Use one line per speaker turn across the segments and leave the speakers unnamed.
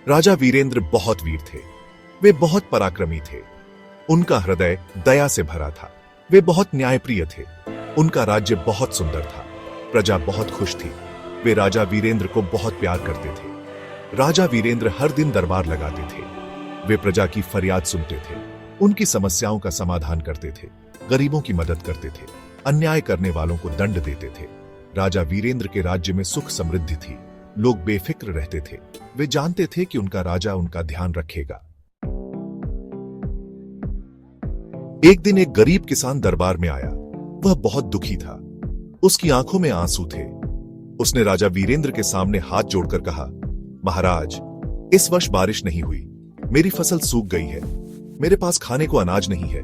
राजा वीरेंद्र बहुत वीर थे। वे बहुत पराक्रमी थे। उनका हृदय दया से भरा था। वे बहुत न्यायप्रिय थे। उनका राज्य बहुत सुंदर था। प्रजा बहुत खुश थी। वे राजा वीरेंद्र को बहुत प्यार करते थे। राजा वीरेंद्र हर दिन दरबार लगाते थे। वे प्रजा की फरियाद सुनते थे, उनकी समस्याओं का समाधान करते थे, गरीबों की मदद करते थे, अन्याय करने वालों को दंड देते थे। राजा वीरेंद्र के राज्य में सुख समृद्धि थी। लोग बेफिक्र रहते थे। वे जानते थे कि उनका राजा उनका ध्यान रखेगा। एक दिन एक गरीब किसान दरबार में आया। वह बहुत दुखी था। उसकी आंखों में आंसू थे। उसने राजा वीरेंद्र के सामने हाथ जोड़कर कहा, महाराज, इस वर्ष बारिश नहीं हुई। मेरी फसल सूख गई है। मेरे पास खाने को अनाज नहीं है।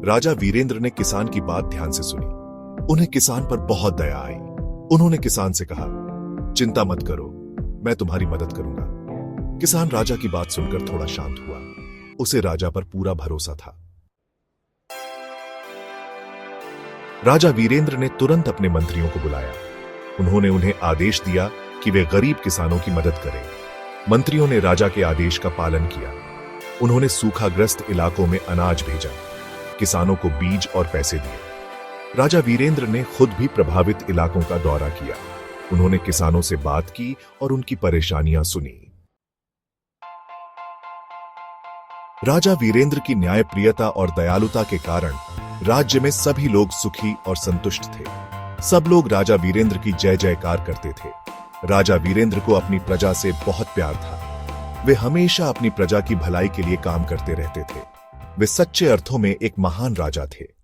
राजा वीरेंद्र ने किसान की बात ध्यान से सुनी। उन्हें किसान पर बहुत दया आई। उन्होंने किसान से कहा, चिंता मत करो, मैं तुम्हारी मदद करूंगा। किसान राजा की बात सुनकर थोड़ा शांत हुआ। उसे राजा पर पूरा भरोसा था। राजा वीरेंद्र ने तुरंत अपने मंत्रियों को बुलाया। उन्होंने उन्हें आदेश दिया कि वे गरीब किसानों की मदद करें। मंत्रियों ने राजा के आदेश का पालन किया। उन्होंने सूखाग्रस्त इलाकों में अनाज भेजा, किसानों को बीज और पैसे दिए। राजा वीरेंद्र ने खुद भी प्रभावित इलाकों का दौरा किया। उन्होंने किसानों से बात की और उनकी परेशानियां सुनी। राजा वीरेंद्र की न्यायप्रियता और दयालुता के कारण राज्य में सभी लोग सुखी और संतुष्ट थे। सब लोग राजा वीरेंद्र की जय जयकार करते थे। राजा वीरेंद्र को अपनी प्रजा से बहुत प्यार था। वे हमेशा अपनी प्रजा की भलाई के लिए काम करते रहते थे। वे सच्चे अर्थों में एक महान राजा थे।